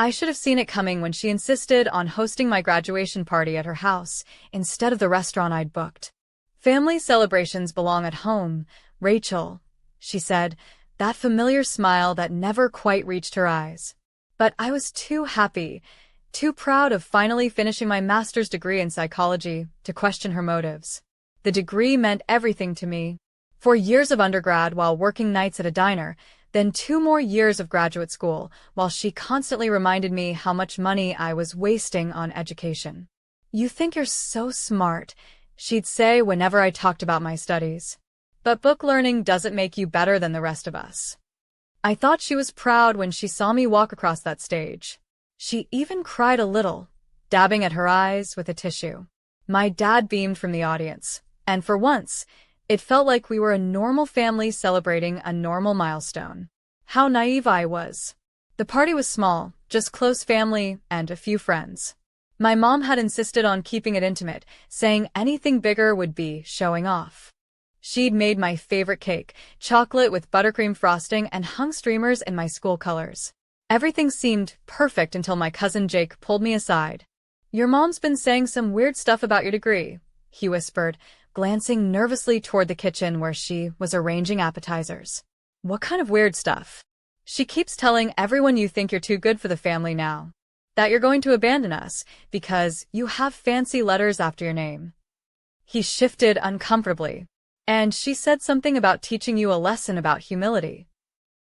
I should have seen it coming when she insisted on hosting my graduation party at her house instead of the restaurant I'd booked. Family celebrations belong at home, Rachel, she said, that familiar smile that never quite reached her eyes. But I was too happy, too proud of finally finishing my master's degree in psychology to question her motives. The degree meant everything to me. 4 years of undergrad while working nights at a diner, then 2 more years of graduate school, while she constantly reminded me how much money I was wasting on education. "You think you're so smart," she'd say whenever I talked about my studies. "But book learning doesn't make you better than the rest of us." I thought she was proud when she saw me walk across that stage. She even cried a little, dabbing at her eyes with a tissue. My dad beamed from the audience, and for once, it felt like we were a normal family celebrating a normal milestone. How naive I was. The party was small, just close family and a few friends. My mom had insisted on keeping it intimate, saying anything bigger would be showing off. She'd made my favorite cake, chocolate with buttercream frosting, and hung streamers in my school colors. Everything seemed perfect until my cousin Jake pulled me aside. "Your mom's been saying some weird stuff about your degree," he whispered, glancing nervously toward the kitchen where she was arranging appetizers. "What kind of weird stuff?" "She keeps telling everyone you think you're too good for the family now. That you're going to abandon us because you have fancy letters after your name." He shifted uncomfortably. "And she said something about teaching you a lesson about humility."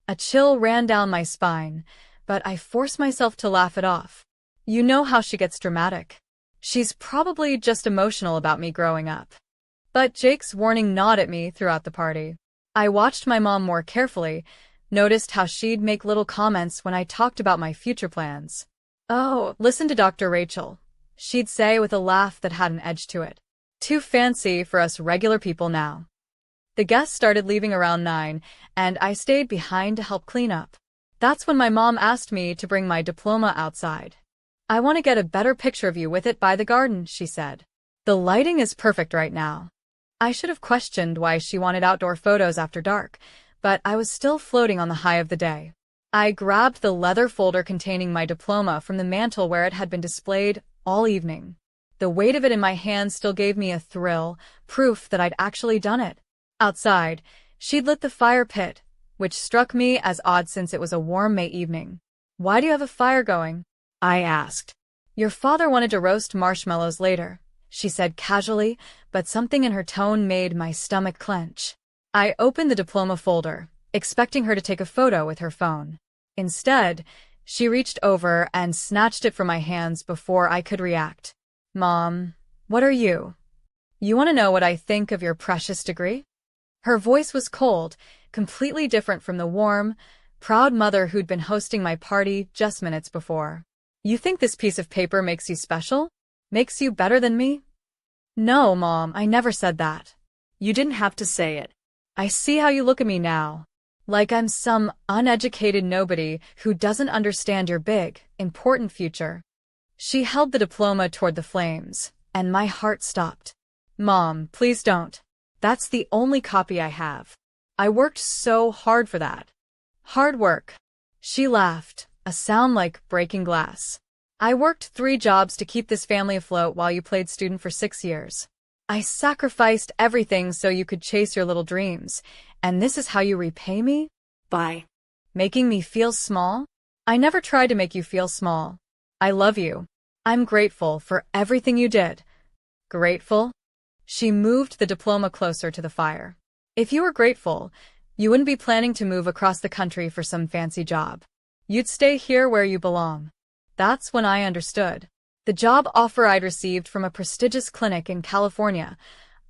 A chill ran down my spine, but I forced myself to laugh it off. "You know how she gets dramatic. She's probably just emotional about me growing up." But Jake's warning gnawed at me throughout the party. I watched my mom more carefully, noticed how she'd make little comments when I talked about my future plans. "Oh, listen to Dr. Rachel," she'd say with a laugh that had an edge to it. "Too fancy for us regular people now." The guests started leaving around 9, and I stayed behind to help clean up. That's when my mom asked me to bring my diploma outside. "I want to get a better picture of you with it by the garden," she said. "The lighting is perfect right now." I should have questioned why she wanted outdoor photos after dark, but I was still floating on the high of the day. I grabbed the leather folder containing my diploma from the mantel where it had been displayed all evening. The weight of it in my hand still gave me a thrill, proof that I'd actually done it. Outside, she'd lit the fire pit, which struck me as odd since it was a warm May evening. "Why do you have a fire going?" I asked. "Your father wanted to roast marshmallows later," she said casually, but something in her tone made my stomach clench. I opened the diploma folder, expecting her to take a photo with her phone. Instead, she reached over and snatched it from my hands before I could react. "Mom, what are you? You want to know what I think of your precious degree?" Her voice was cold, completely different from the warm, proud mother who'd been hosting my party just minutes before. "You think this piece of paper makes you special? Makes you better than me?" "No, Mom, I never said that." "You didn't have to say it. I see how you look at me now. Like I'm some uneducated nobody who doesn't understand your big, important future." She held the diploma toward the flames, and my heart stopped. "Mom, please don't. That's the only copy I have. I worked so hard for that." "Hard work." She laughed, a sound like breaking glass. "I worked 3 jobs to keep this family afloat while you played student for 6 years. I sacrificed everything so you could chase your little dreams, and this is how you repay me? By making me feel small? I never tried to make you feel small. I love you. I'm grateful for everything you did." "Grateful?" She moved the diploma closer to the fire. "If you were grateful, you wouldn't be planning to move across the country for some fancy job. You'd stay here where you belong." That's when I understood. The job offer I'd received from a prestigious clinic in California.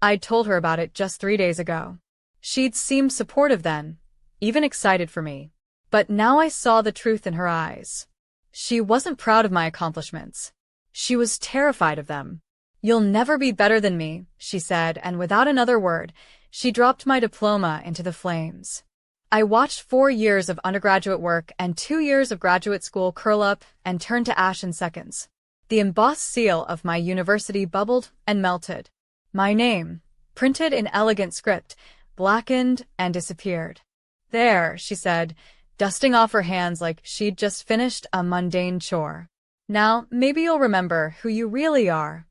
I'd told her about it just 3 days ago. She'd seemed supportive then, even excited for me. But now I saw the truth in her eyes. She wasn't proud of my accomplishments. She was terrified of them. "You'll never be better than me," she said, and without another word, she dropped my diploma into the flames. I watched 4 years of undergraduate work and 2 years of graduate school curl up and turn to ash in seconds. The embossed seal of my university bubbled and melted. My name, printed in elegant script, blackened and disappeared. "There," she said, dusting off her hands like she'd just finished a mundane chore. Now, maybe you'll remember who you really are.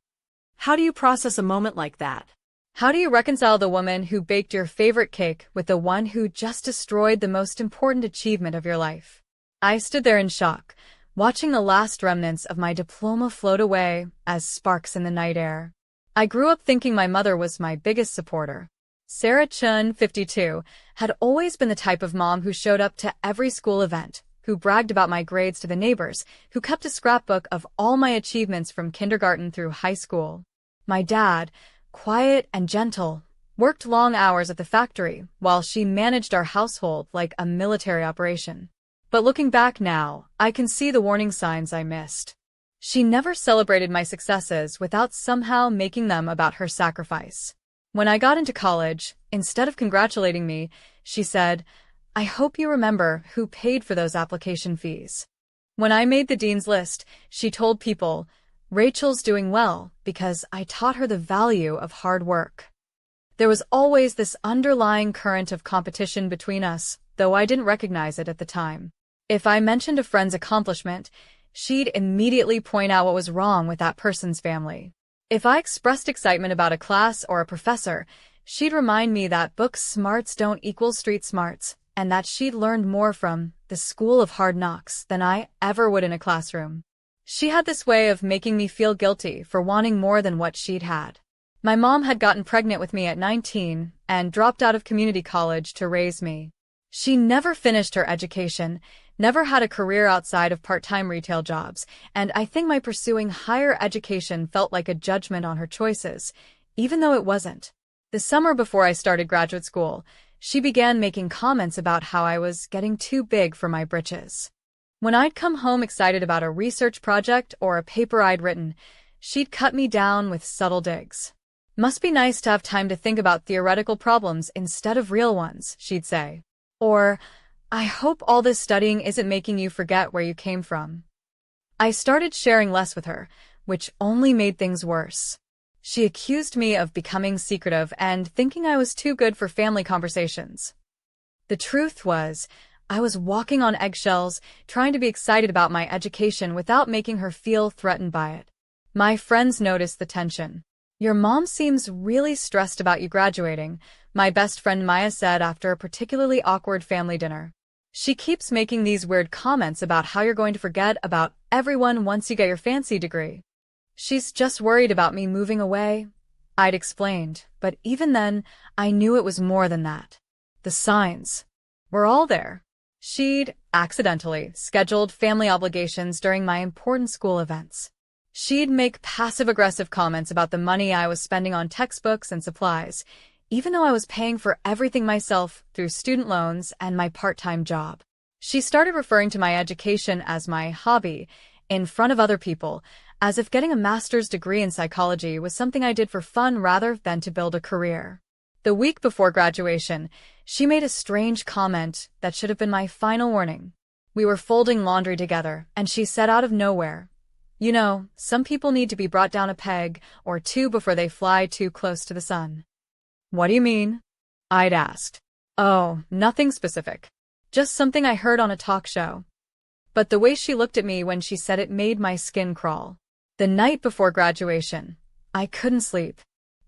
How do you process a moment like that? How do you reconcile the woman who baked your favorite cake with the one who just destroyed the most important achievement of your life? I stood there in shock, watching the last remnants of my diploma float away as sparks in the night air. I grew up thinking my mother was my biggest supporter. Sarah Chun, 52, had always been the type of mom who showed up to every school event, who bragged about my grades to the neighbors, who kept a scrapbook of all my achievements from kindergarten through high school. My dad, quiet and gentle, worked long hours at the factory while she managed our household like a military operation. But looking back now, I can see the warning signs I missed. She never celebrated my successes without somehow making them about her sacrifice. When I got into college, instead of congratulating me, she said, "I hope you remember who paid for those application fees." When I made the dean's list, she told people, "Rachel's doing well because I taught her the value of hard work." There was always this underlying current of competition between us, though I didn't recognize it at the time. If I mentioned a friend's accomplishment, she'd immediately point out what was wrong with that person's family. If I expressed excitement about a class or a professor, she'd remind me that book smarts don't equal street smarts, and that she'd learned more from the school of hard knocks than I ever would in a classroom. She had this way of making me feel guilty for wanting more than what she'd had. My mom had gotten pregnant with me at 19 and dropped out of community college to raise me. She never finished her education, never had a career outside of part-time retail jobs, and I think my pursuing higher education felt like a judgment on her choices, even though it wasn't. The summer before I started graduate school, she began making comments about how I was getting too big for my britches. When I'd come home excited about a research project or a paper I'd written, she'd cut me down with subtle digs. "Must be nice to have time to think about theoretical problems instead of real ones," she'd say. Or, "I hope all this studying isn't making you forget where you came from." I started sharing less with her, which only made things worse. She accused me of becoming secretive and thinking I was too good for family conversations. The truth was, I was walking on eggshells, trying to be excited about my education without making her feel threatened by it. My friends noticed the tension. "Your mom seems really stressed about you graduating," my best friend Maya said after a particularly awkward family dinner. "She keeps making these weird comments about how you're going to forget about everyone once you get your fancy degree." "She's just worried about me moving away," I'd explained, but even then, I knew it was more than that. The signs were all there. She'd accidentally scheduled family obligations during my important school events. She'd make passive-aggressive comments about the money I was spending on textbooks and supplies, even though I was paying for everything myself through student loans and my part-time job. She started referring to my education as my hobby in front of other people, as if getting a master's degree in psychology was something I did for fun rather than to build a career. The week before graduation, she made a strange comment that should have been my final warning. We were folding laundry together, and she said out of nowhere, "You know, some people need to be brought down a peg or two before they fly too close to the sun." "What do you mean?" I'd asked. "Oh, nothing specific. Just something I heard on a talk show." But the way she looked at me when she said it made my skin crawl. The night before graduation, I couldn't sleep.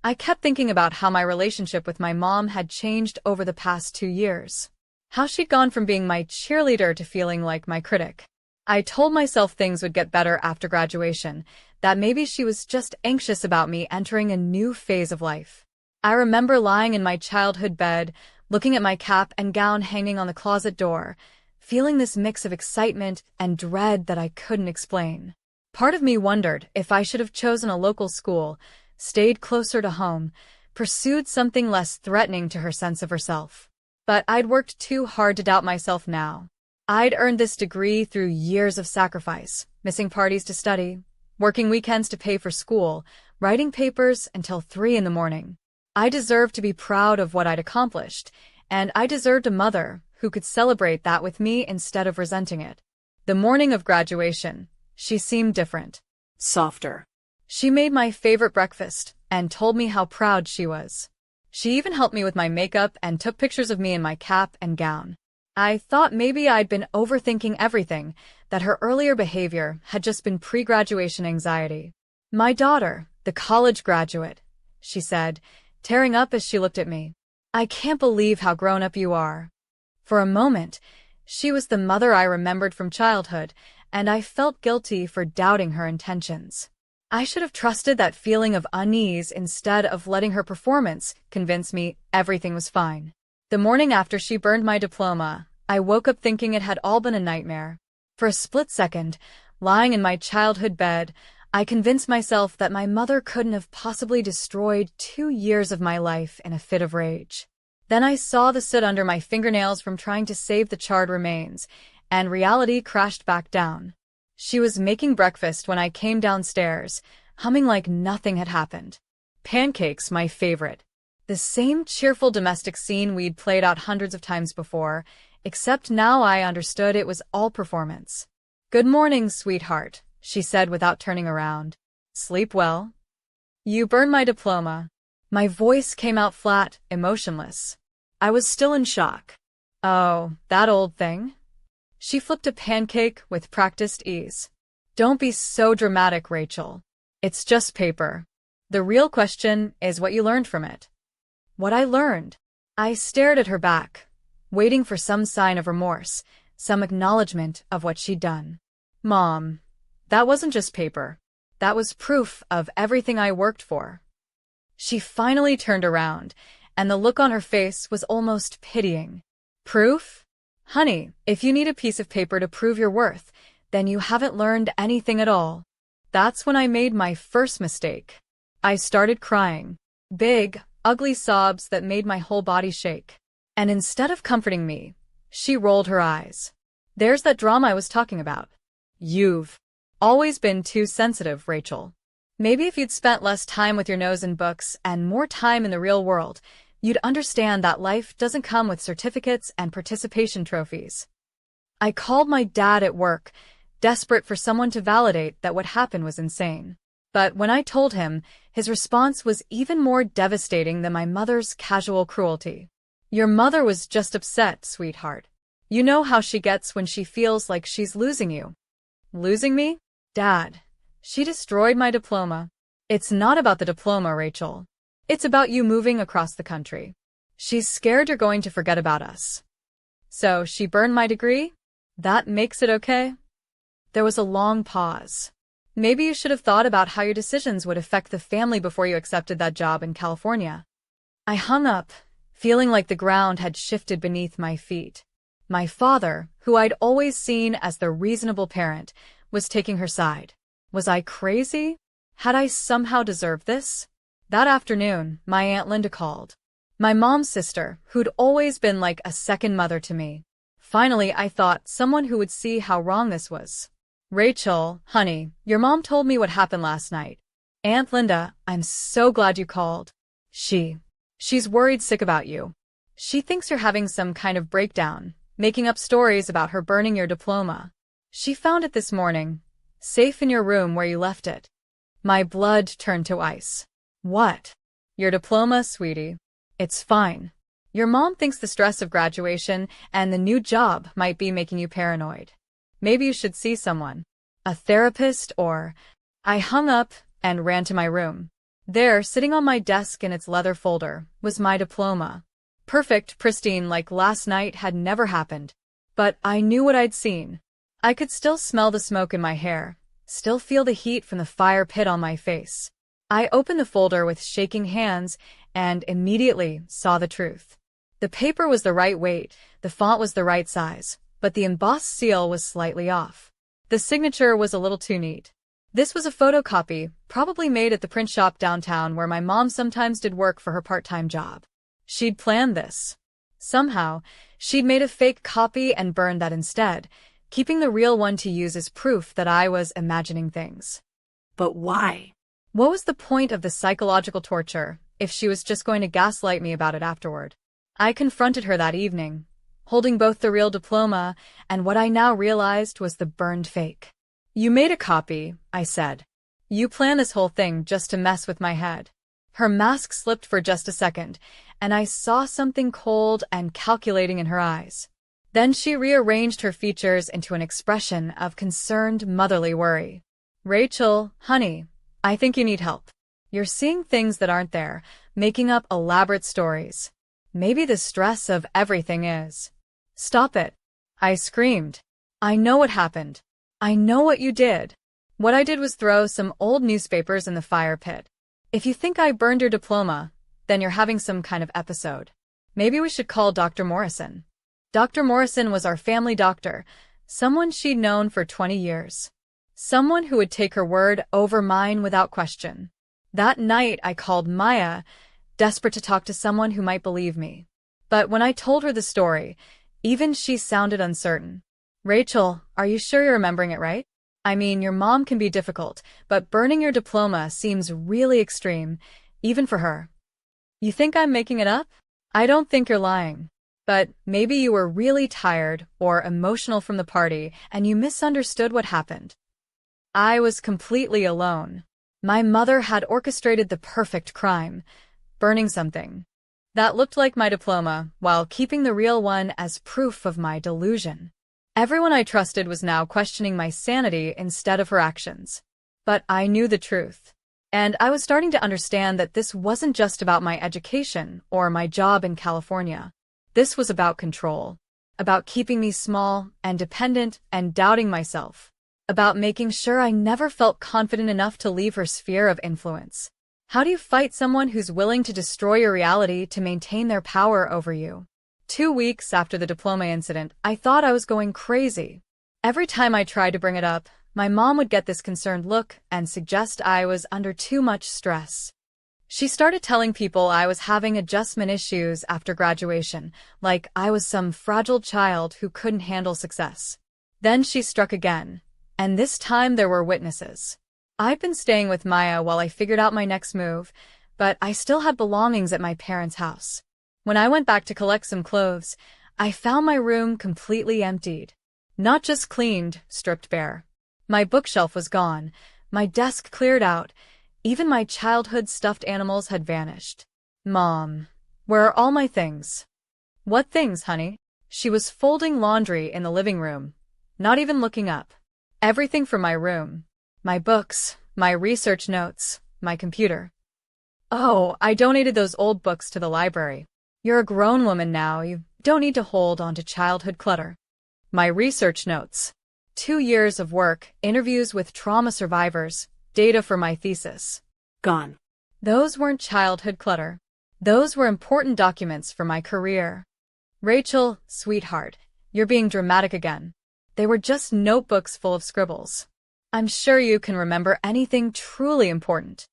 I kept thinking about how my relationship with my mom had changed over the past 2 years. How she'd gone from being my cheerleader to feeling like my critic. I told myself things would get better after graduation, that maybe she was just anxious about me entering a new phase of life. I remember lying in my childhood bed, looking at my cap and gown hanging on the closet door, feeling this mix of excitement and dread that I couldn't explain. Part of me wondered if I should have chosen a local school, stayed closer to home, pursued something less threatening to her sense of herself. But I'd worked too hard to doubt myself now. I'd earned this degree through years of sacrifice, missing parties to study, working weekends to pay for school, writing papers until 3 in the morning. I deserved to be proud of what I'd accomplished, and I deserved a mother who could celebrate that with me instead of resenting it. The morning of graduation, she seemed different. Softer. She made my favorite breakfast and told me how proud she was. She even helped me with my makeup and took pictures of me in my cap and gown. I thought maybe I'd been overthinking everything, that her earlier behavior had just been pre-graduation anxiety. My daughter, the college graduate, she said, tearing up as she looked at me. I can't believe how grown up you are. For a moment, she was the mother I remembered from childhood, and I felt guilty for doubting her intentions. I should have trusted that feeling of unease instead of letting her performance convince me everything was fine. The morning after she burned my diploma, I woke up thinking it had all been a nightmare. For a split second, lying in my childhood bed, I convinced myself that my mother couldn't have possibly destroyed 2 years of my life in a fit of rage. Then I saw the soot under my fingernails from trying to save the charred remains, and reality crashed back down. She was making breakfast when I came downstairs, humming like nothing had happened. Pancakes, my favorite. The same cheerful domestic scene we'd played out hundreds of times before, except now I understood it was all performance. "Good morning, sweetheart," she said without turning around. "Sleep well?" "You burned my diploma." My voice came out flat, emotionless. I was still in shock. "Oh, that old thing?" She flipped a pancake with practiced ease. "Don't be so dramatic, Rachel. It's just paper. The real question is what you learned from it." What I learned? I stared at her back, waiting for some sign of remorse, some acknowledgement of what she'd done. "Mom, that wasn't just paper. That was proof of everything I worked for." She finally turned around, and the look on her face was almost pitying. "Proof? Honey, if you need a piece of paper to prove your worth, then you haven't learned anything at all." That's when I made my first mistake. I started crying. Big, ugly sobs that made my whole body shake. And instead of comforting me, she rolled her eyes. "There's that drama I was talking about. You've always been too sensitive, Rachel. Maybe if you'd spent less time with your nose in books and more time in the real world, you'd understand that life doesn't come with certificates and participation trophies." I called my dad at work, desperate for someone to validate that what happened was insane. But when I told him, his response was even more devastating than my mother's casual cruelty. "Your mother was just upset, sweetheart. You know how she gets when she feels like she's losing you." "Losing me? Dad, she destroyed my diploma." "It's not about the diploma, Rachel. It's about you moving across the country. She's scared you're going to forget about us." "So she burned my degree? That makes it okay?" There was a long pause. "Maybe you should have thought about how your decisions would affect the family before you accepted that job in California." I hung up, feeling like the ground had shifted beneath my feet. My father, who I'd always seen as the reasonable parent, was taking her side. Was I crazy? Had I somehow deserved this? That afternoon, my Aunt Linda called. My mom's sister, who'd always been like a second mother to me. Finally, I thought, someone who would see how wrong this was. "Rachel, honey, your mom told me what happened last night." "Aunt Linda, I'm so glad you called. She's worried sick about you. She thinks you're having some kind of breakdown, making up stories about her burning your diploma. She found it this morning, safe in your room where you left it." My blood turned to ice. "What?" "Your diploma, sweetie. It's fine. Your mom thinks the stress of graduation and the new job might be making you paranoid. Maybe you should see someone. A therapist or—" I hung up and ran to my room. There, sitting on my desk in its leather folder, was my diploma. Perfect, pristine, like last night had never happened. But I knew what I'd seen. I could still smell the smoke in my hair, still feel the heat from the fire pit on my face. I opened the folder with shaking hands and immediately saw the truth. The paper was the right weight, the font was the right size, but the embossed seal was slightly off. The signature was a little too neat. This was a photocopy, probably made at the print shop downtown where my mom sometimes did work for her part-time job. She'd planned this. Somehow, she'd made a fake copy and burned that instead, keeping the real one to use as proof that I was imagining things. But why? What was the point of the psychological torture if she was just going to gaslight me about it afterward? I confronted her that evening, holding both the real diploma and what I now realized was the burned fake. "You made a copy," I said. "You planned this whole thing just to mess with my head." Her mask slipped for just a second, and I saw something cold and calculating in her eyes. Then she rearranged her features into an expression of concerned motherly worry. Rachel, honey, I think you need help. You're seeing things that aren't there, making up elaborate stories. Maybe the stress of everything is. Stop it. I screamed. I know what happened. I know what you did. What I did was throw some old newspapers in the fire pit. If you think I burned your diploma, then you're having some kind of episode. Maybe we should call Dr. Morrison. Dr. Morrison was our family doctor, someone she'd known for 20 years. Someone who would take her word over mine without question. That night I called Maya, desperate to talk to someone who might believe me. But when I told her the story, even she sounded uncertain. Rachel, are you sure you're remembering it right? I mean, your mom can be difficult, but burning your diploma seems really extreme, even for her. You think I'm making it up? I don't think you're lying. But maybe you were really tired or emotional from the party and you misunderstood what happened. I was completely alone. My mother had orchestrated the perfect crime, burning something that looked like my diploma while keeping the real one as proof of my delusion. Everyone I trusted was now questioning my sanity instead of her actions. But I knew the truth. And I was starting to understand that this wasn't just about my education or my job in California. This was about control, about keeping me small and dependent and doubting myself, about making sure I never felt confident enough to leave her sphere of influence. How do you fight someone who's willing to destroy your reality to maintain their power over you? 2 weeks after the diploma incident, I thought I was going crazy. Every time I tried to bring it up, my mom would get this concerned look and suggest I was under too much stress. She started telling people I was having adjustment issues after graduation, like I was some fragile child who couldn't handle success. Then she struck again, and this time there were witnesses. I'd been staying with Maya while I figured out my next move, but I still had belongings at my parents' house. When I went back to collect some clothes, I found my room completely emptied. Not just cleaned, stripped bare. My bookshelf was gone, my desk cleared out, even my childhood stuffed animals had vanished. Mom, where are all my things? What things, honey? She was folding laundry in the living room, not even looking up. Everything from my room. My books, my research notes, my computer. Oh, I donated those old books to the library. You're a grown woman now, you don't need to hold on to childhood clutter. My research notes. 2 years of work, interviews with trauma survivors, data for my thesis. Gone. Those weren't childhood clutter. Those were important documents for my career. Rachel, sweetheart, you're being dramatic again. They were just notebooks full of scribbles. I'm sure you can remember anything truly important.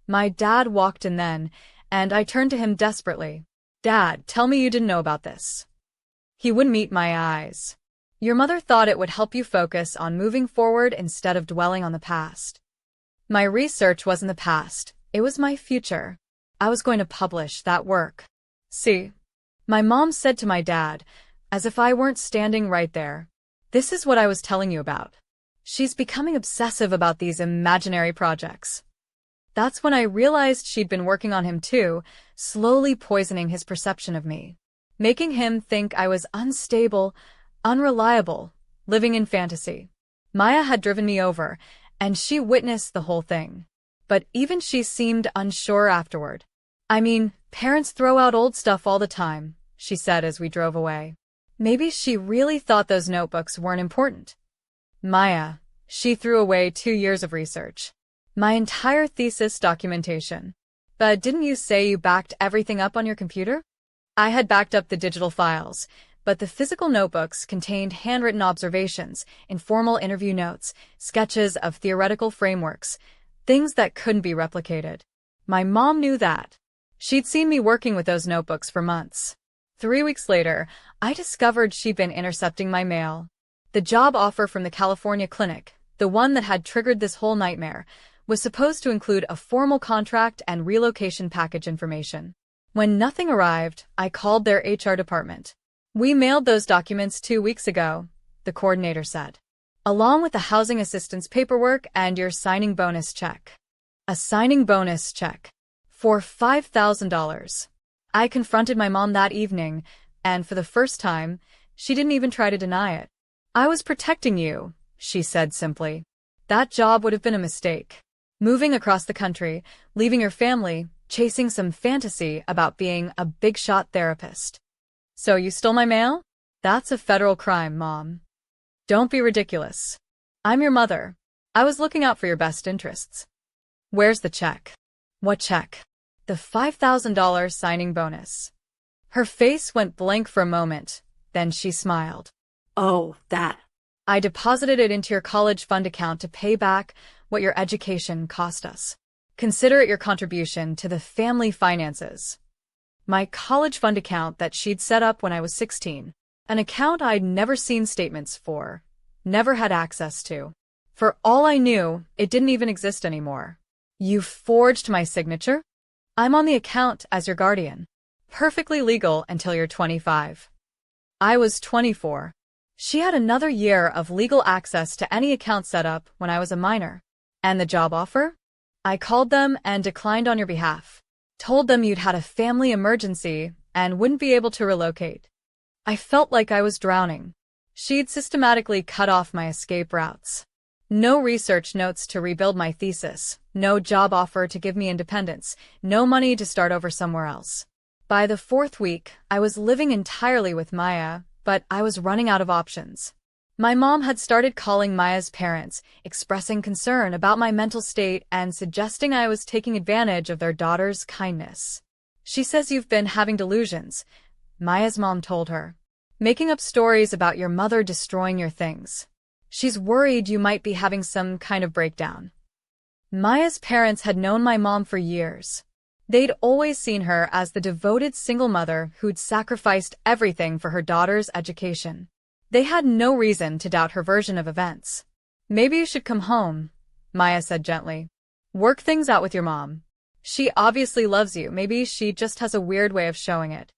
My dad walked in then, and I turned to him desperately. Dad, tell me you didn't know about this. He wouldn't meet my eyes. Your mother thought it would help you focus on moving forward instead of dwelling on the past. My research wasn't the past, it was my future. I was going to publish that work. See? My mom said to my dad, as if I weren't standing right there. This is what I was telling you about. She's becoming obsessive about these imaginary projects. That's when I realized she'd been working on him too, slowly poisoning his perception of me, making him think I was unstable, unreliable, living in fantasy. Maya had driven me over, and she witnessed the whole thing. But even she seemed unsure afterward. I mean, parents throw out old stuff all the time, she said as we drove away. Maybe she really thought those notebooks weren't important. Maya, she threw away 2 years of research. My entire thesis documentation. But didn't you say you backed everything up on your computer? I had backed up the digital files, but the physical notebooks contained handwritten observations, informal interview notes, sketches of theoretical frameworks, things that couldn't be replicated. My mom knew that. She'd seen me working with those notebooks for months. 3 weeks later, I discovered she'd been intercepting my mail. The job offer from the California clinic, the one that had triggered this whole nightmare, was supposed to include a formal contract and relocation package information. When nothing arrived, I called their HR department. We mailed those documents 2 weeks ago, the coordinator said, along with the housing assistance paperwork and your signing bonus check. A signing bonus check. For $5,000. I confronted my mom that evening, and for the first time, She didn't even try to deny it. "I was protecting you," she said simply. "That job would have been a mistake. Moving across the country, leaving your family, chasing some fantasy about being a big-shot therapist. So you stole my mail? That's a federal crime, Mom. Don't be ridiculous. I'm your mother. I was looking out for your best interests. Where's the check?" "What check?" "The $5,000 signing bonus." Her face went blank for a moment, then she smiled. "Oh, that." "I deposited it into your college fund account to pay back what your education cost us. Consider it your contribution to the family finances." My college fund account that she'd set up when I was 16. An account I'd never seen statements for, never had access to. For all I knew, it didn't even exist anymore. "You forged my signature? I'm on the account as your guardian. Perfectly legal until you're 25. I was 24. She had another year of legal access to any account set up when I was a minor. And the job offer? I called them and declined on your behalf. Told them you'd had a family emergency and wouldn't be able to relocate. I felt like I was drowning. She'd systematically cut off my escape routes. No research notes to rebuild my thesis, no job offer to give me independence, no money to start over somewhere else. By the 4th week, I was living entirely with Maya, but I was running out of options. My mom had started calling Maya's parents, expressing concern about my mental state and suggesting I was taking advantage of their daughter's kindness. "She says you've been having delusions," Maya's mom told her. "Making up stories about your mother destroying your things. She's worried you might be having some kind of breakdown." Maya's parents had known my mom for years. They'd always seen her as the devoted single mother who'd sacrificed everything for her daughter's education. They had no reason to doubt her version of events. "Maybe you should come home," Maya said gently. "Work things out with your mom. She obviously loves you, maybe she just has a weird way of showing it."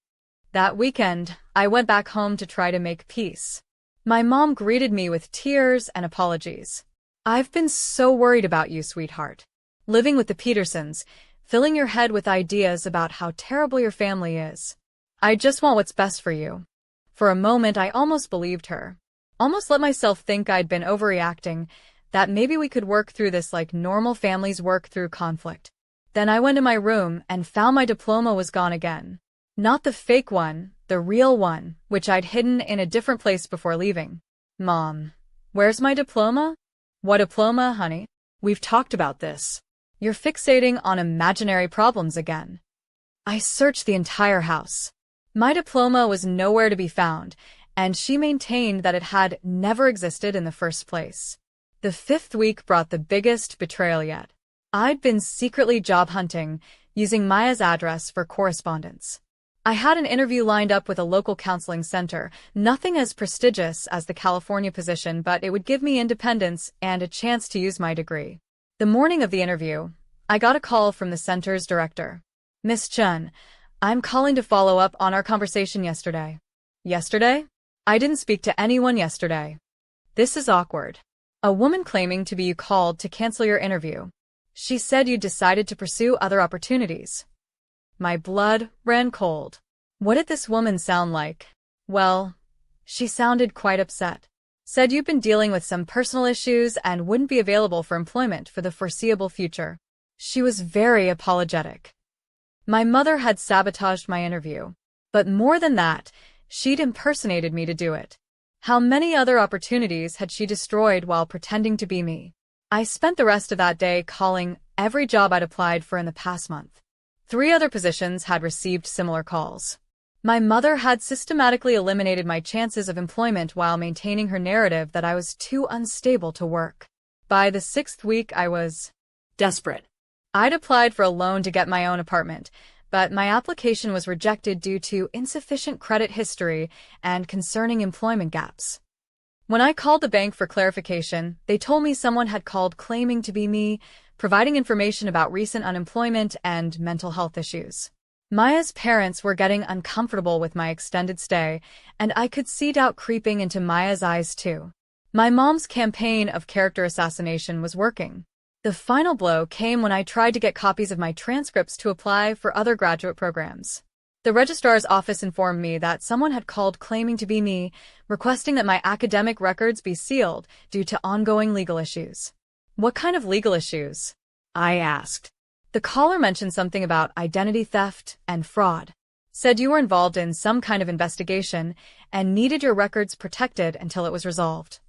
That weekend, I went back home to try to make peace. My mom greeted me with tears and apologies. "I've been so worried about you, sweetheart. Living with the Petersons, filling your head with ideas about how terrible your family is. I just want what's best for you." For a moment, I almost believed her. Almost let myself think I'd been overreacting, that maybe we could work through this like normal families work through conflict. Then I went in my room and found my diploma was gone again. Not the fake one, the real one, which I'd hidden in a different place before leaving. "Mom, where's my diploma?" "What diploma, honey? We've talked about this. You're fixating on imaginary problems again." I searched the entire house. My diploma was nowhere to be found, and she maintained that it had never existed in the first place. The 5th week brought the biggest betrayal yet. I'd been secretly job hunting, using Maya's address for correspondence. I had an interview lined up with a local counseling center, nothing as prestigious as the California position, but it would give me independence and a chance to use my degree. The morning of the interview, I got a call from the center's director. "Miss Chun, I'm calling to follow up on our conversation yesterday." "Yesterday? I didn't speak to anyone yesterday." "This is awkward. A woman claiming to be you called to cancel your interview. She said you decided to pursue other opportunities." My blood ran cold. What did this woman sound like? Well, she sounded quite upset. Said you've been dealing with some personal issues and wouldn't be available for employment for the foreseeable future. She was very apologetic. My mother had sabotaged my interview. But more than that, she'd impersonated me to do it. How many other opportunities had she destroyed while pretending to be me? I spent the rest of that day calling every job I'd applied for in the past month. 3 other positions had received similar calls. My mother had systematically eliminated my chances of employment while maintaining her narrative that I was too unstable to work. By the 6th week, I was desperate. I'd applied for a loan to get my own apartment, but my application was rejected due to insufficient credit history and concerning employment gaps. When I called the bank for clarification, they told me someone had called claiming to be me, providing information about recent unemployment and mental health issues. Maya's parents were getting uncomfortable with my extended stay, and I could see doubt creeping into Maya's eyes too. My mom's campaign of character assassination was working. The final blow came when I tried to get copies of my transcripts to apply for other graduate programs. The registrar's office informed me that someone had called claiming to be me, requesting that my academic records be sealed due to ongoing legal issues. What kind of legal issues? I asked. The caller mentioned something about identity theft and fraud. Said you were involved in some kind of investigation and needed your records protected until it was resolved.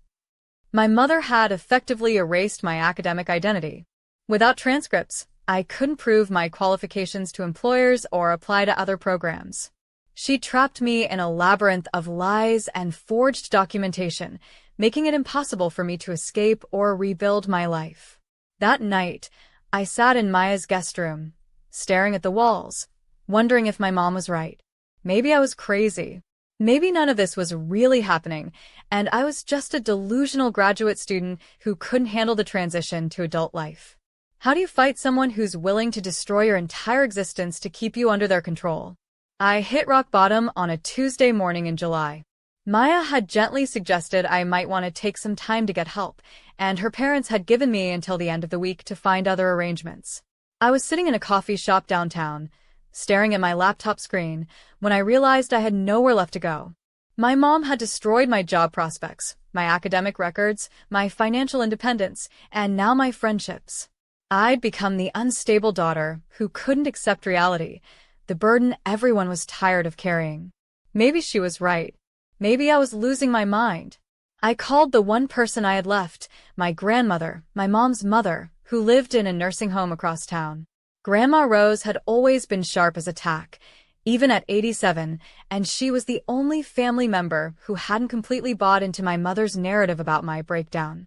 My mother had effectively erased my academic identity. Without transcripts, I couldn't prove my qualifications to employers or apply to other programs. She trapped me in a labyrinth of lies and forged documentation, making it impossible for me to escape or rebuild my life. That night, I sat in Maya's guest room, staring at the walls, wondering if my mom was right. Maybe I was crazy. Maybe none of this was really happening, and I was just a delusional graduate student who couldn't handle the transition to adult life. How do you fight someone who's willing to destroy your entire existence to keep you under their control? I hit rock bottom on a Tuesday morning in July. Maya had gently suggested I might want to take some time to get help, and her parents had given me until the end of the week to find other arrangements. I was sitting in a coffee shop downtown, staring at my laptop screen, when I realized I had nowhere left to go. My mom had destroyed my job prospects, my academic records, my financial independence, and now my friendships. I'd become the unstable daughter who couldn't accept reality, the burden everyone was tired of carrying. Maybe she was right. Maybe I was losing my mind. I called the one person I had left, my grandmother, my mom's mother, who lived in a nursing home across town. Grandma Rose had always been sharp as a tack, even at 87, and she was the only family member who hadn't completely bought into my mother's narrative about my breakdown.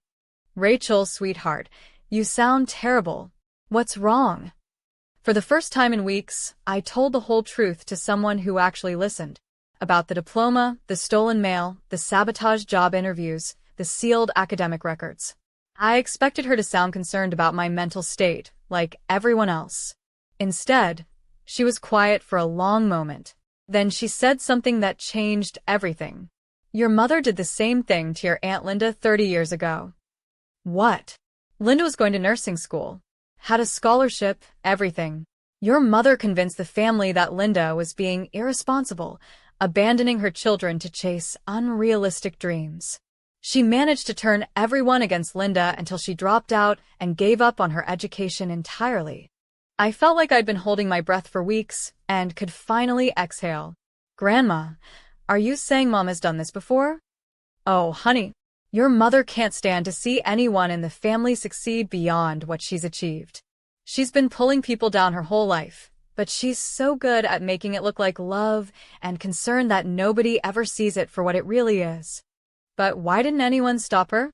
"Rachel, sweetheart, you sound terrible. What's wrong?" For the first time in weeks, I told the whole truth to someone who actually listened. About the diploma, the stolen mail, the sabotaged job interviews, the sealed academic records. I expected her to sound concerned about my mental state, like everyone else. Instead, she was quiet for a long moment. Then she said something that changed everything. "Your mother did the same thing to your Aunt Linda 30 years ago." What? Linda was going to nursing school, had a scholarship, everything. Your mother convinced the family that Linda was being irresponsible, abandoning her children to chase unrealistic dreams. She managed to turn everyone against Linda until she dropped out and gave up on her education entirely. I felt like I'd been holding my breath for weeks and could finally exhale. "Grandma, are you saying Mom has done this before?" "Oh, honey, your mother can't stand to see anyone in the family succeed beyond what she's achieved. She's been pulling people down her whole life, but she's so good at making it look like love and concern that nobody ever sees it for what it really is." But why didn't anyone stop her?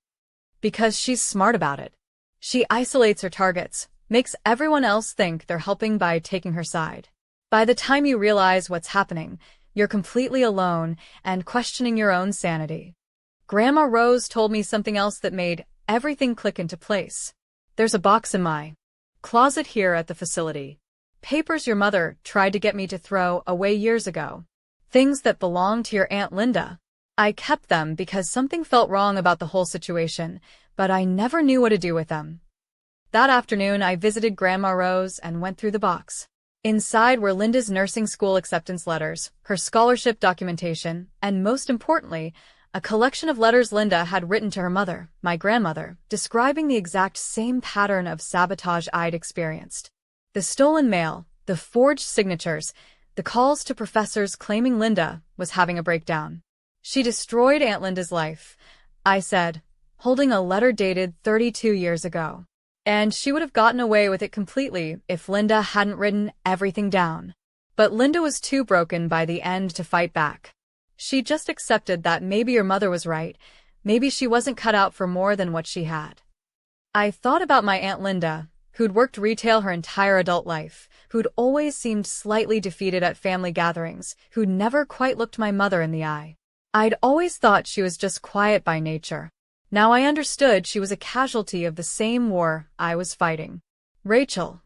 Because she's smart about it. She isolates her targets, makes everyone else think they're helping by taking her side. By the time you realize what's happening, you're completely alone and questioning your own sanity. Grandma Rose told me something else that made everything click into place. "There's a box in my closet here at the facility. Papers your mother tried to get me to throw away years ago. Things that belonged to your Aunt Linda. I kept them because something felt wrong about the whole situation, but I never knew what to do with them." That afternoon, I visited Grandma Rose and went through the box. Inside were Linda's nursing school acceptance letters, her scholarship documentation, and most importantly, a collection of letters Linda had written to her mother, my grandmother, describing the exact same pattern of sabotage I'd experienced. The stolen mail, the forged signatures, the calls to professors claiming Linda was having a breakdown. "She destroyed Aunt Linda's life," I said, holding a letter dated 32 years ago. "And she would have gotten away with it completely if Linda hadn't written everything down. But Linda was too broken by the end to fight back. She just accepted that maybe your mother was right, maybe she wasn't cut out for more than what she had." I thought about my Aunt Linda, who'd worked retail her entire adult life, who'd always seemed slightly defeated at family gatherings, who'd never quite looked my mother in the eye. I'd always thought she was just quiet by nature. Now I understood she was a casualty of the same war I was fighting. "Rachel,"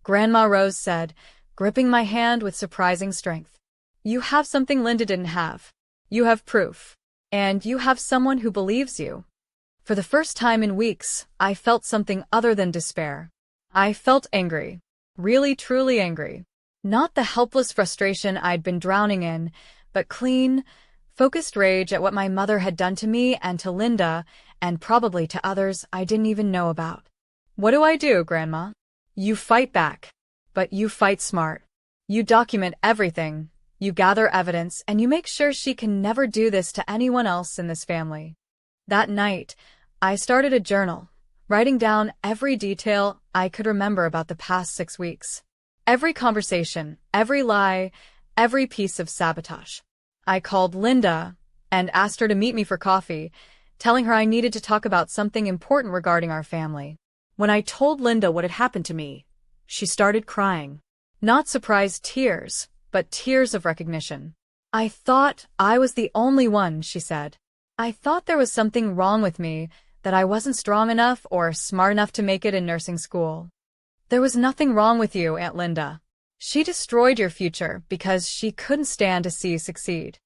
Grandma Rose said, gripping my hand with surprising strength. "You have something Linda didn't have. You have proof. And you have someone who believes you." For the first time in weeks, I felt something other than despair. I felt angry. Really, truly angry. Not the helpless frustration I'd been drowning in, but clean, focused rage at what my mother had done to me and to Linda, and probably to others I didn't even know about. What do I do, Grandma? You fight back. But you fight smart. You document everything, you gather evidence, and you make sure she can never do this to anyone else in this family. That night, I started a journal, writing down every detail I could remember about the past 6 weeks. Every conversation, every lie, every piece of sabotage. I called Linda and asked her to meet me for coffee, telling her I needed to talk about something important regarding our family. When I told Linda what had happened to me, she started crying. Not surprised tears, but tears of recognition. I thought I was the only one, she said. I thought there was something wrong with me, that I wasn't strong enough or smart enough to make it in nursing school. There was nothing wrong with you, Aunt Linda. She destroyed your future because she couldn't stand to see you succeed.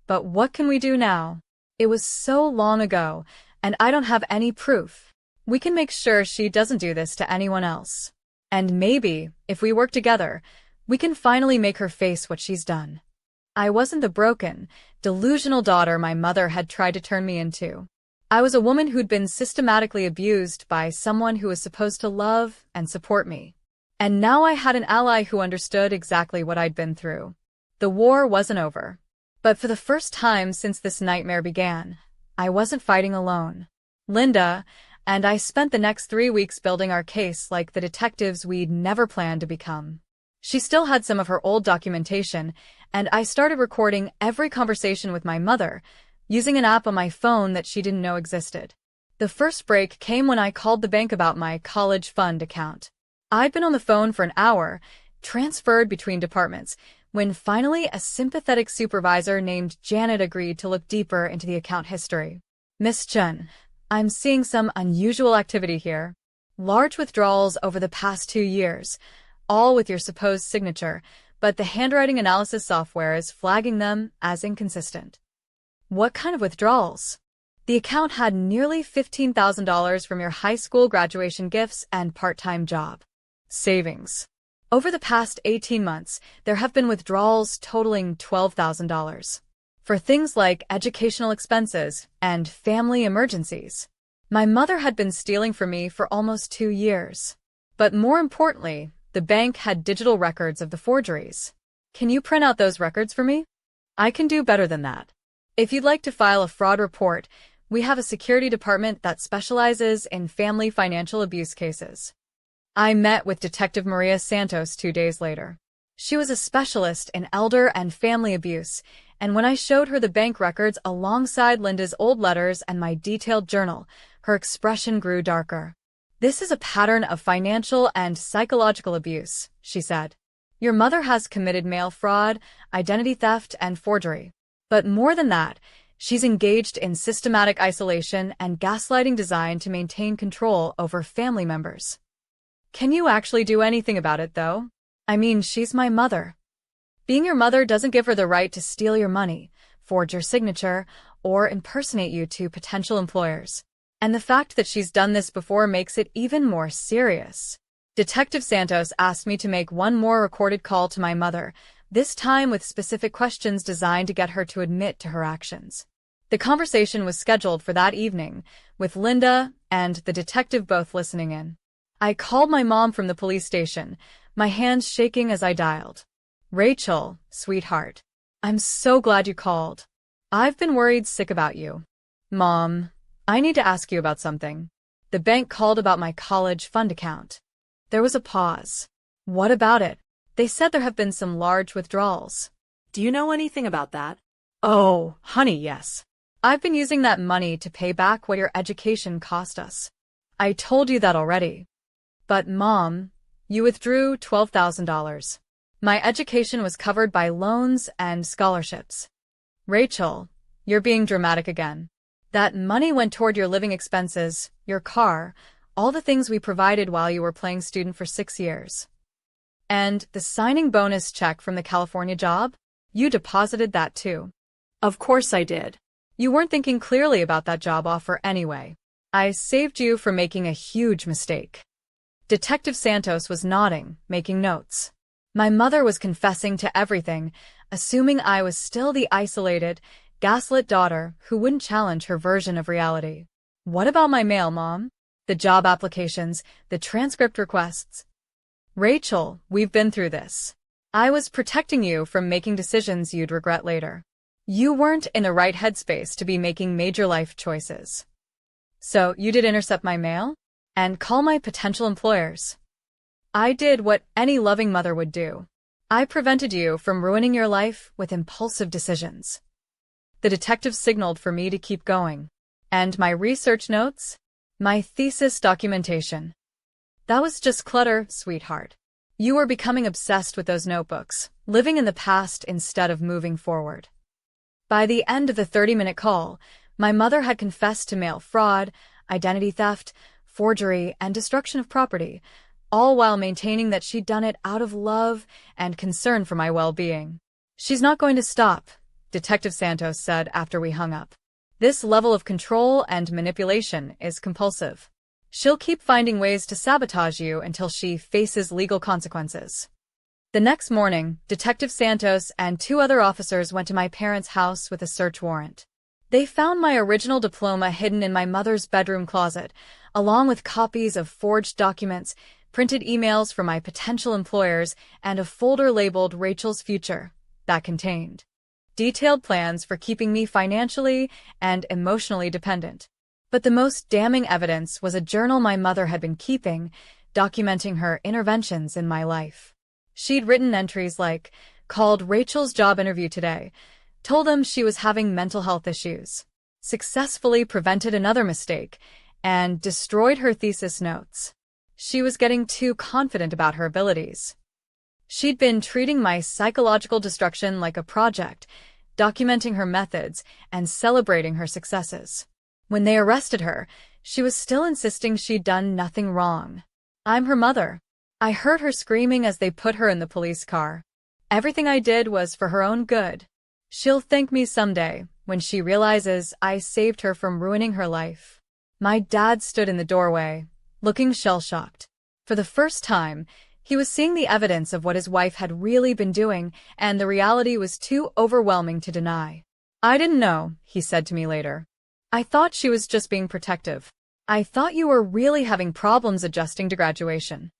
But what can we do now? It was so long ago, and I don't have any proof. We can make sure she doesn't do this to anyone else. And maybe, if we work together, we can finally make her face what she's done. I wasn't the broken, delusional daughter my mother had tried to turn me into. I was a woman who'd been systematically abused by someone who was supposed to love and support me. And now I had an ally who understood exactly what I'd been through. The war wasn't over. But for the first time since this nightmare began, I wasn't fighting alone. Linda and I spent the next 3 weeks building our case like the detectives we'd never planned to become. She still had some of her old documentation, and I started recording every conversation with my mother, using an app on my phone that she didn't know existed. The first break came when I called the bank about my college fund account. I'd been on the phone for an hour, transferred between departments, when finally a sympathetic supervisor named Janet agreed to look deeper into the account history. Miss Chen, I'm seeing some unusual activity here. Large withdrawals over the past 2 years, all with your supposed signature, but the handwriting analysis software is flagging them as inconsistent. What kind of withdrawals? The account had nearly $15,000 from your high school graduation gifts and part-time job. Savings. Over the past 18 months, there have been withdrawals totaling $12,000. For things like educational expenses and family emergencies. My mother had been stealing from me for almost 2 years. But more importantly, the bank had digital records of the forgeries. Can you print out those records for me? I can do better than that. If you'd like to file a fraud report, we have a security department that specializes in family financial abuse cases. I met with Detective Maria Santos 2 days later. She was a specialist in elder and family abuse, and when I showed her the bank records alongside Linda's old letters and my detailed journal, her expression grew darker. This is a pattern of financial and psychological abuse, she said. Your mother has committed mail fraud, identity theft, and forgery. But more than that, she's engaged in systematic isolation and gaslighting designed to maintain control over family members. Can you actually do anything about it, though? I mean, she's my mother. Being your mother doesn't give her the right to steal your money, forge your signature, or impersonate you to potential employers. And the fact that she's done this before makes it even more serious. Detective Santos asked me to make one more recorded call to my mother, this time with specific questions designed to get her to admit to her actions. The conversation was scheduled for that evening, with Linda and the detective both listening in. I called my mom from the police station, my hands shaking as I dialed. Rachel, sweetheart. I'm so glad you called. I've been worried sick about you. Mom, I need to ask you about something. The bank called about my college fund account. There was a pause. What about it? They said there have been some large withdrawals. Do you know anything about that? Oh, honey, yes. I've been using that money to pay back what your education cost us. I told you that already. But, Mom, you withdrew $12,000. My education was covered by loans and scholarships. Rachel, you're being dramatic again. That money went toward your living expenses, your car, all the things we provided while you were playing student for 6 years. And the signing bonus check from the California job? You deposited that too. Of course I did. You weren't thinking clearly about that job offer anyway. I saved you from making a huge mistake. Detective Santos was nodding, making notes. My mother was confessing to everything, assuming I was still the isolated, gaslit daughter who wouldn't challenge her version of reality. What about my mail, Mom? The job applications, the transcript requests. Rachel, we've been through this. I was protecting you from making decisions you'd regret later. You weren't in the right headspace to be making major life choices. So you did intercept my mail? And call my potential employers. I did what any loving mother would do. I prevented you from ruining your life with impulsive decisions. The detective signaled for me to keep going. And my research notes? My thesis documentation. That was just clutter, sweetheart. You were becoming obsessed with those notebooks, living in the past instead of moving forward. By the end of the 30-minute call, my mother had confessed to mail fraud, identity theft, forgery, and destruction of property, all while maintaining that she'd done it out of love and concern for my well-being. She's not going to stop, Detective Santos said after we hung up. This level of control and manipulation is compulsive. She'll keep finding ways to sabotage you until she faces legal consequences. The next morning, Detective Santos and 2 other officers went to my parents' house with a search warrant. They found my original diploma hidden in my mother's bedroom closet, along with copies of forged documents, printed emails from my potential employers, and a folder labeled Rachel's Future that contained detailed plans for keeping me financially and emotionally dependent. But the most damning evidence was a journal my mother had been keeping, documenting her interventions in my life. She'd written entries like, called Rachel's job interview today, told them she was having mental health issues, successfully prevented another mistake, and destroyed her thesis notes. She was getting too confident about her abilities. She'd been treating my psychological destruction like a project, documenting her methods and celebrating her successes. When they arrested her, she was still insisting she'd done nothing wrong. I'm her mother. I heard her screaming as they put her in the police car. Everything I did was for her own good. She'll thank me someday, when she realizes I saved her from ruining her life. My dad stood in the doorway, looking shell-shocked. For the first time, he was seeing the evidence of what his wife had really been doing, and the reality was too overwhelming to deny. I didn't know, he said to me later. I thought she was just being protective. I thought you were really having problems adjusting to graduation.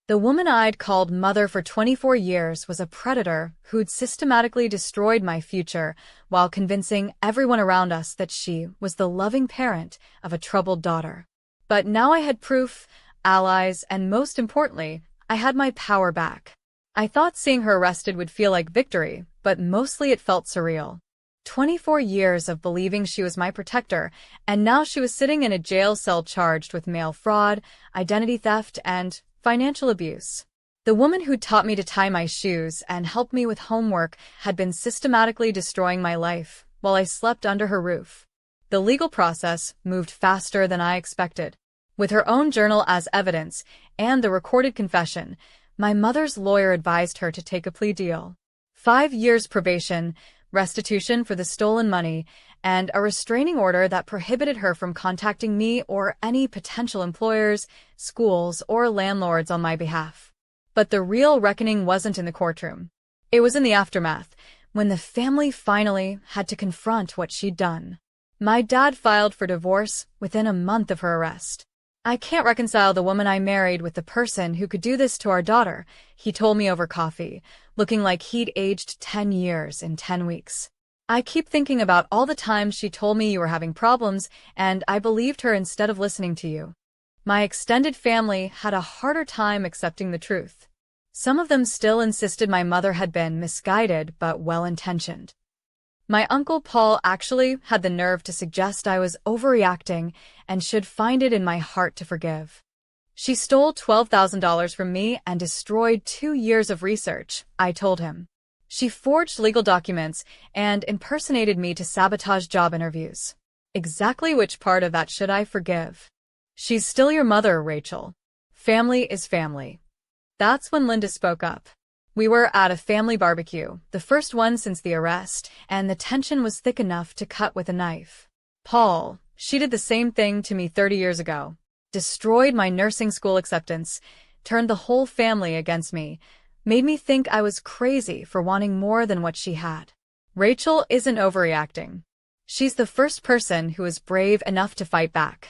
The woman I'd called mother for 24 years was a predator who'd systematically destroyed my future while convincing everyone around us that she was the loving parent of a troubled daughter. But now I had proof, allies, and most importantly, I had my power back. I thought seeing her arrested would feel like victory, but mostly it felt surreal. 24 years of believing she was my protector, and now she was sitting in a jail cell charged with mail fraud, identity theft, and financial abuse. The woman who taught me to tie my shoes and helped me with homework had been systematically destroying my life while I slept under her roof. The legal process moved faster than I expected. With her own journal as evidence and the recorded confession, my mother's lawyer advised her to take a plea deal. 5 years probation, restitution for the stolen money, and a restraining order that prohibited her from contacting me or any potential employers, schools, or landlords on my behalf. But the real reckoning wasn't in the courtroom. It was in the aftermath, when the family finally had to confront what she'd done. My dad filed for divorce within a month of her arrest. I can't reconcile the woman I married with the person who could do this to our daughter, he told me over coffee, looking like he'd aged 10 years in 10 weeks. I keep thinking about all the times she told me you were having problems, and I believed her instead of listening to you. My extended family had a harder time accepting the truth. Some of them still insisted my mother had been misguided but well-intentioned. My Uncle Paul actually had the nerve to suggest I was overreacting and should find it in my heart to forgive. She stole $12,000 from me and destroyed 2 years of research, I told him. She forged legal documents and impersonated me to sabotage job interviews. Exactly which part of that should I forgive? She's still your mother, Rachel. Family is family. That's when Linda spoke up. We were at a family barbecue, the first one since the arrest, and the tension was thick enough to cut with a knife. Paul, she did the same thing to me 30 years ago. Destroyed my nursing school acceptance, turned the whole family against me, Made me think I was crazy for wanting more than what she had. Rachel isn't overreacting. She's the first person who was brave enough to fight back.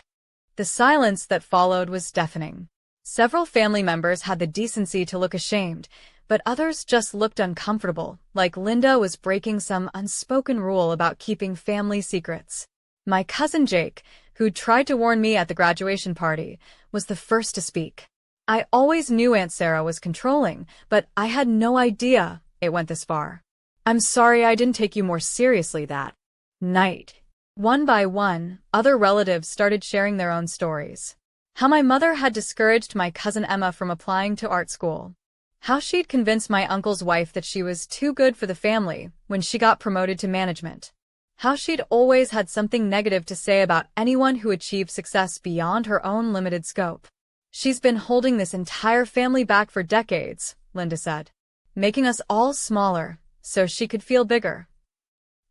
The silence that followed was deafening. Several family members had the decency to look ashamed, but others just looked uncomfortable, like Linda was breaking some unspoken rule about keeping family secrets. My cousin Jake, who'd tried to warn me at the graduation party, was the first to speak. I always knew Aunt Sarah was controlling, but I had no idea it went this far. I'm sorry I didn't take you more seriously that night. One by one, other relatives started sharing their own stories. How my mother had discouraged my cousin Emma from applying to art school. How she'd convinced my uncle's wife that she was too good for the family when she got promoted to management. How she'd always had something negative to say about anyone who achieved success beyond her own limited scope. She's been holding this entire family back for decades, Linda said, making us all smaller so she could feel bigger.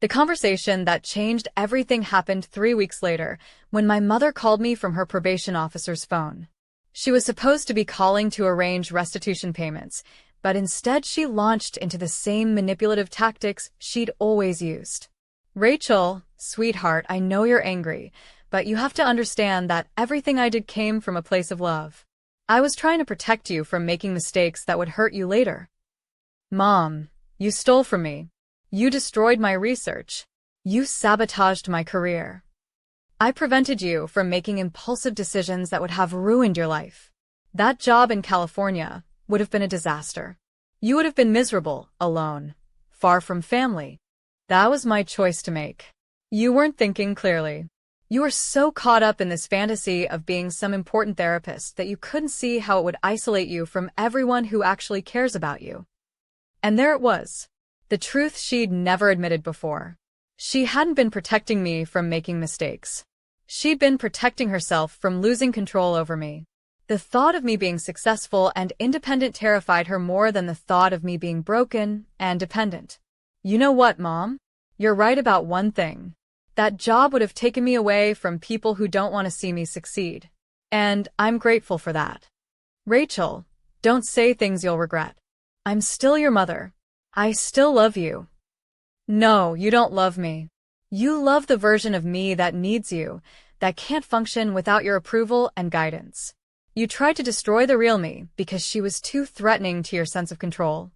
The conversation that changed everything happened 3 weeks later, when my mother called me from her probation officer's phone. She was supposed to be calling to arrange restitution payments, but instead she launched into the same manipulative tactics she'd always used. Rachel, sweetheart, I know you're angry, but you have to understand that everything I did came from a place of love. I was trying to protect you from making mistakes that would hurt you later. Mom, you stole from me. You destroyed my research. You sabotaged my career. I prevented you from making impulsive decisions that would have ruined your life. That job in California would have been a disaster. You would have been miserable, alone, far from family. That was my choice to make. You weren't thinking clearly. You were so caught up in this fantasy of being some important therapist that you couldn't see how it would isolate you from everyone who actually cares about you. And there it was. The truth she'd never admitted before. She hadn't been protecting me from making mistakes. She'd been protecting herself from losing control over me. The thought of me being successful and independent terrified her more than the thought of me being broken and dependent. You know what, Mom? You're right about one thing. That job would have taken me away from people who don't want to see me succeed. And I'm grateful for that. Rachel, don't say things you'll regret. I'm still your mother. I still love you. No, you don't love me. You love the version of me that needs you, that can't function without your approval and guidance. You tried to destroy the real me because she was too threatening to your sense of control.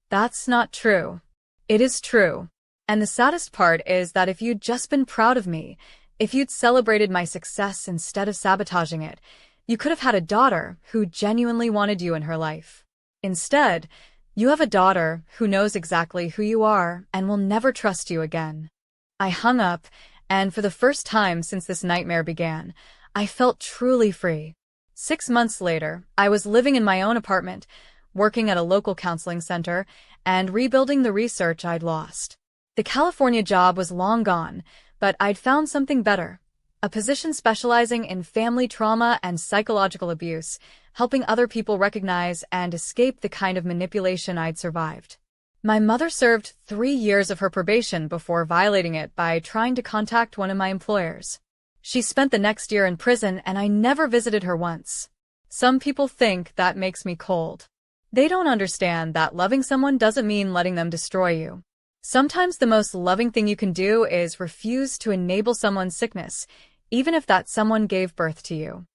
That's not true. It is true. And the saddest part is that if you'd just been proud of me, if you'd celebrated my success instead of sabotaging it, you could have had a daughter who genuinely wanted you in her life. Instead, you have a daughter who knows exactly who you are and will never trust you again. I hung up, and for the first time since this nightmare began, I felt truly free. 6 months later, I was living in my own apartment, working at a local counseling center, and rebuilding the research I'd lost. The California job was long gone, but I'd found something better. A position specializing in family trauma and psychological abuse, helping other people recognize and escape the kind of manipulation I'd survived. My mother served 3 years of her probation before violating it by trying to contact one of my employers. She spent the next year in prison, and I never visited her once. Some people think that makes me cold. They don't understand that loving someone doesn't mean letting them destroy you. Sometimes the most loving thing you can do is refuse to enable someone's sickness, even if that someone gave birth to you.